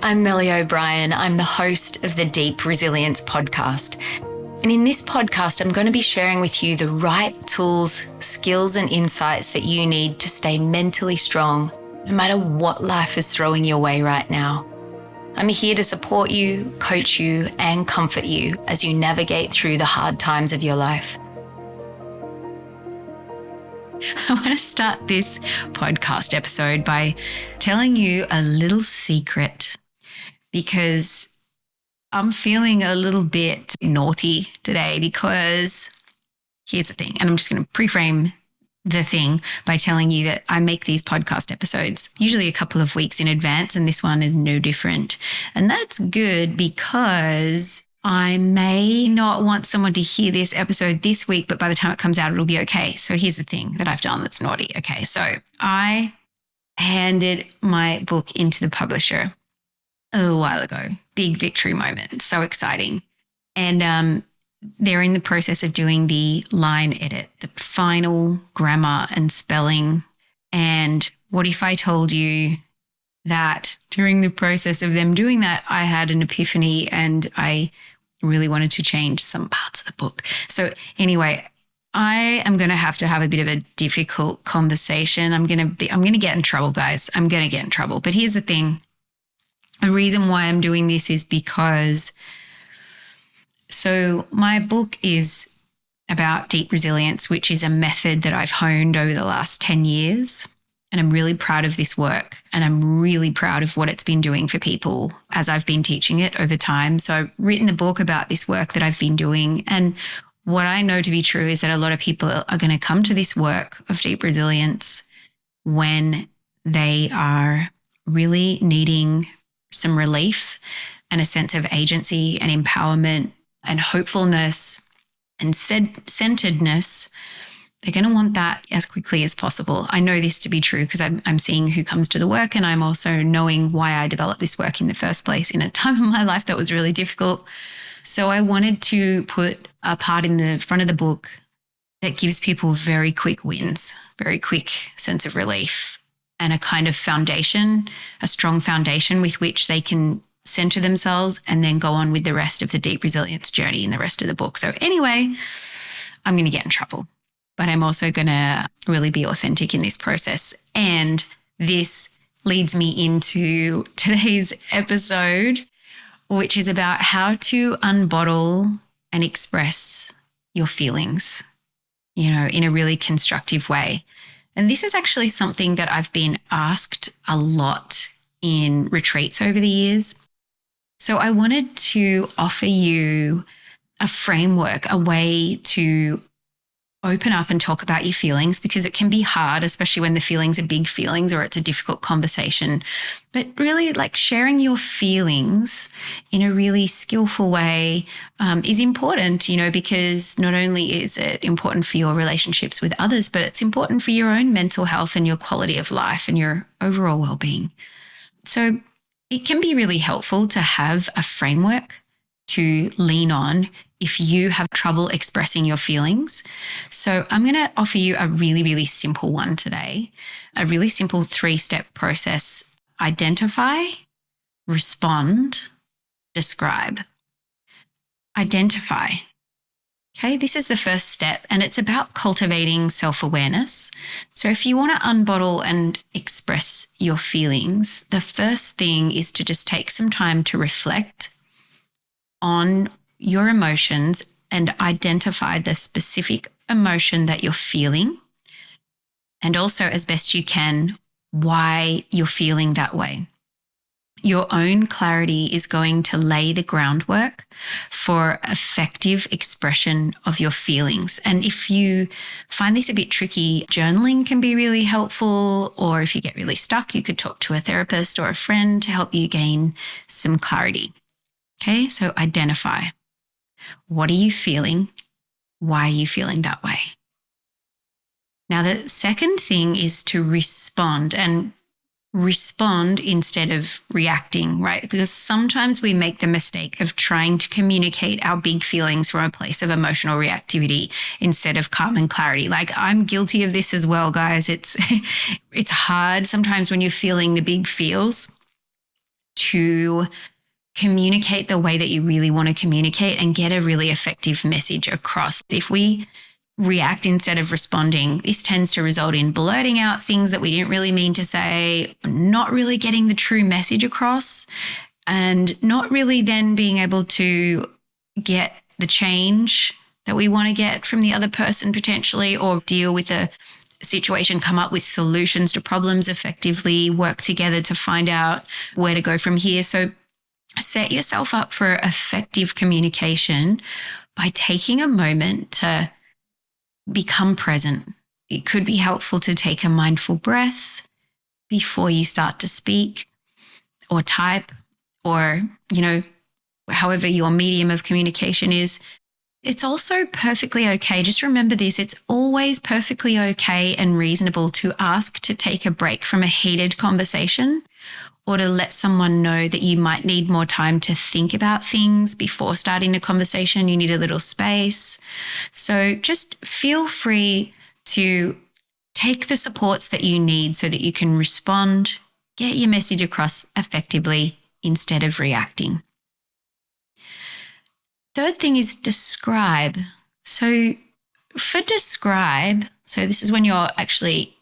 I'm Melly O'Brien. I'm the host of the Deep Resilience podcast. And in this podcast, I'm going to be sharing with you the right tools, skills, and insights that you need to stay mentally strong, no matter what life is throwing your way right now. I'm here to support you, coach you, and comfort you as you navigate through the hard times of your life. I want to start this podcast episode by telling you a little secret because I'm feeling a little bit naughty today because here's the thing, and I'm just going to pre-frame the thing by telling you that I make these podcast episodes usually a couple of weeks in advance, and this one is no different. And that's good because I may not want someone to hear this episode this week, but by the time it comes out, it'll be okay. So here's the thing that I've done that's naughty. Okay, so I handed my book into the publisher a little while ago. Big victory moment. So exciting. And they're in the process of doing the line edit, the final grammar and spelling. And what if I told you that during the process of them doing that, I had an epiphany and I really wanted to change some parts of the book. So anyway, I am going to have a bit of a difficult conversation. I'm going to get in trouble, guys. I'm going to get in trouble. But here's the thing. The reason why I'm doing this is because my book is about deep resilience, which is a method that I've honed over the last 10 years. And I'm really proud of this work. And I'm really proud of what it's been doing for people as I've been teaching it over time. So I've written a book about this work that I've been doing. And what I know to be true is that a lot of people are going to come to this work of deep resilience when they are really needing some relief and a sense of agency and empowerment and hopefulness and centeredness. They're going to want that as quickly as possible. I know this to be true because I'm seeing who comes to the work, and I'm also knowing why I developed this work in the first place in a time of my life that was really difficult. So I wanted to put a part in the front of the book that gives people very quick wins, very quick sense of relief, and a kind of foundation, a strong foundation with which they can center themselves and then go on with the rest of the deep resilience journey in the rest of the book. So anyway, I'm going to get in trouble, but I'm also going to really be authentic in this process. And this leads me into today's episode, which is about how to unbottle and express your feelings, in a really constructive way. And this is actually something that I've been asked a lot in retreats over the years. So I wanted to offer you a framework, a way to open up and talk about your feelings, because it can be hard, especially when the feelings are big feelings or it's a difficult conversation. But really, sharing your feelings in a really skillful way is important, because not only is it important for your relationships with others, but it's important for your own mental health and your quality of life and your overall well-being. So it can be really helpful to have a framework to lean on if you have trouble expressing your feelings. So I'm going to offer you a really, really simple one today, a really simple 3-step process: identify, respond, describe. Identify. Okay, this is the first step, and it's about cultivating self-awareness. So if you want to unbottle and express your feelings, the first thing is to just take some time to reflect on your emotions and identify the specific emotion that you're feeling, and also, as best you can, why you're feeling that way. Your own clarity is going to lay the groundwork for effective expression of your feelings. And if you find this a bit tricky, journaling can be really helpful, or if you get really stuck, you could talk to a therapist or a friend to help you gain some clarity. Okay, so identify. What are you feeling? Why are you feeling that way? Now, the second thing is to respond, and respond instead of reacting, right? Because sometimes we make the mistake of trying to communicate our big feelings from a place of emotional reactivity instead of calm and clarity. I'm guilty of this as well, guys. It's hard sometimes when you're feeling the big feels to communicate the way that you really want to communicate and get a really effective message across. If we react instead of responding, this tends to result in blurting out things that we didn't really mean to say, not really getting the true message across, and not really then being able to get the change that we want to get from the other person potentially, or deal with a situation, come up with solutions to problems effectively, work together to find out where to go from here. So set yourself up for effective communication by taking a moment to become present. It could be helpful to take a mindful breath before you start to speak or type, or, however your medium of communication is. It's also perfectly okay. Just remember this, it's always perfectly okay and reasonable to ask to take a break from a heated conversation, or to let someone know that you might need more time to think about things before starting a conversation. You need a little space. So just feel free to take the supports that you need so that you can respond, get your message across effectively instead of reacting. Third thing is describe. So for describe, so this is when you're actually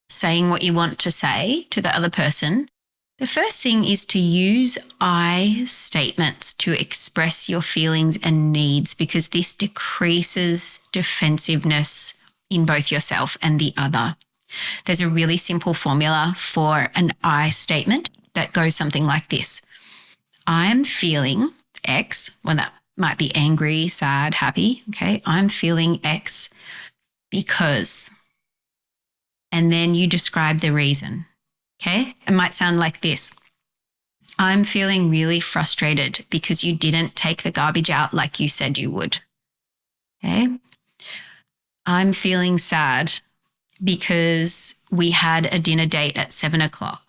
saying what you want to say to the other person. The first thing is to use I statements to express your feelings and needs, because this decreases defensiveness in both yourself and the other. There's a really simple formula for an I statement that goes something like this. I'm feeling X, well, that might be angry, sad, happy. Okay, I'm feeling X because, and then you describe the reason. Okay, it might sound like this. I'm feeling really frustrated because you didn't take the garbage out like you said you would. Okay, I'm feeling sad because we had a dinner date at 7:00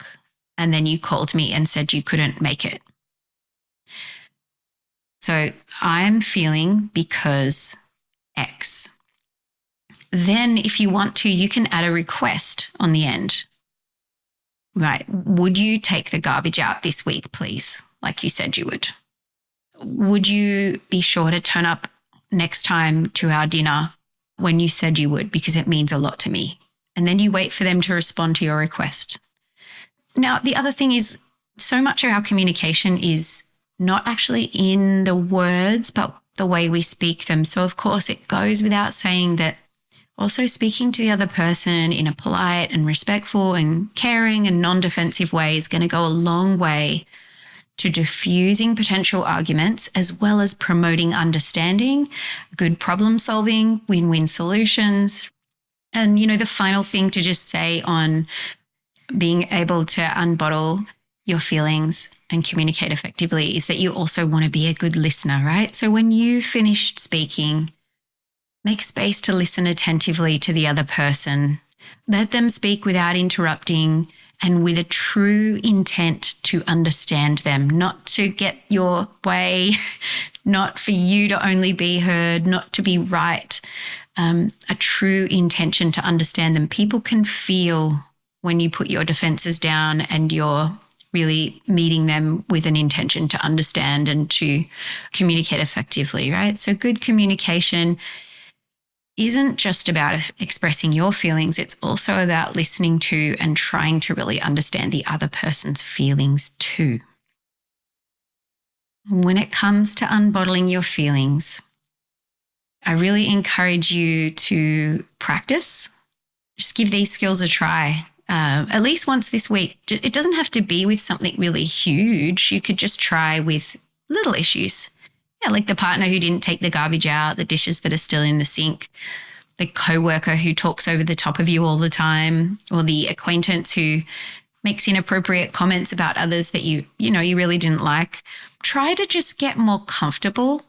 and then you called me and said you couldn't make it. So I'm feeling because X. Then if you want to, you can add a request on the end. Right. Would you take the garbage out this week, please? Like you said you would. Would you be sure to turn up next time to our dinner when you said you would, because it means a lot to me? And then you wait for them to respond to your request. Now, the other thing is, so much of our communication is not actually in the words, but the way we speak them. So of course it goes without saying that also speaking to the other person in a polite and respectful and caring and non-defensive way is going to go a long way to diffusing potential arguments, as well as promoting understanding, good problem solving, win-win solutions. And, the final thing to just say on being able to unbottle your feelings and communicate effectively is that you also want to be a good listener, right? So when you finished speaking, make space to listen attentively to the other person. Let them speak without interrupting and with a true intent to understand them, not to get your way, not for you to only be heard, not to be right, a true intention to understand them. People can feel when you put your defenses down and you're really meeting them with an intention to understand and to communicate effectively, right? So good communication isn't just about expressing your feelings. It's also about listening to and trying to really understand the other person's feelings too. When it comes to unbottling your feelings, I really encourage you to practice. Just give these skills a try. At least once this week. It doesn't have to be with something really huge. You could just try with little issues. Yeah, like the partner who didn't take the garbage out, the dishes that are still in the sink, the coworker who talks over the top of you all the time, or the acquaintance who makes inappropriate comments about others that you really didn't like. Try to just get more comfortable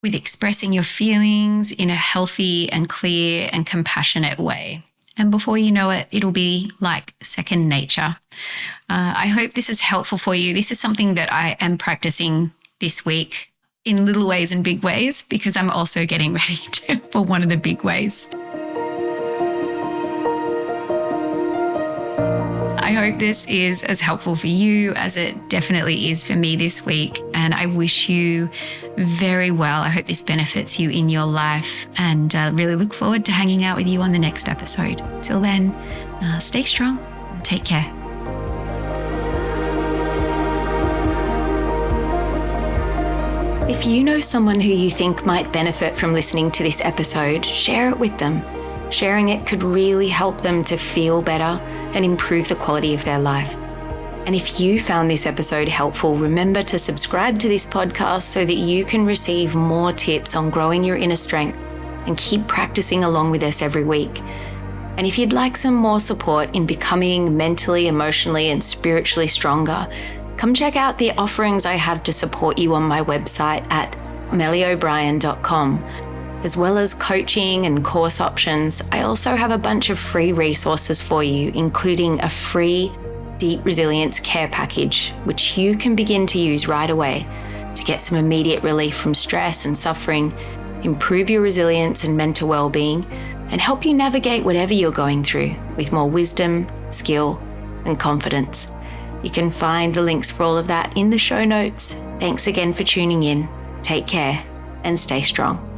with expressing your feelings in a healthy and clear and compassionate way. And before you know it, it'll be like second nature. I hope this is helpful for you. This is something that I am practicing this week in little ways and big ways, because I'm also getting ready for one of the big ways. I hope this is as helpful for you as it definitely is for me this week. And I wish you very well. I hope this benefits you in your life, and really look forward to hanging out with you on the next episode. Till then, stay strong and take care. If you know someone who you think might benefit from listening to this episode, share it with them. Sharing it could really help them to feel better and improve the quality of their life. And if you found this episode helpful, remember to subscribe to this podcast so that you can receive more tips on growing your inner strength and keep practicing along with us every week. And if you'd like some more support in becoming mentally, emotionally, and spiritually stronger, come check out the offerings I have to support you on my website at mellyobrien.com. As well as coaching and course options, I also have a bunch of free resources for you, including a free Deep Resilience Care Package, which you can begin to use right away to get some immediate relief from stress and suffering, improve your resilience and mental well-being, and help you navigate whatever you're going through with more wisdom, skill, and confidence. You can find the links for all of that in the show notes. Thanks again for tuning in. Take care and stay strong.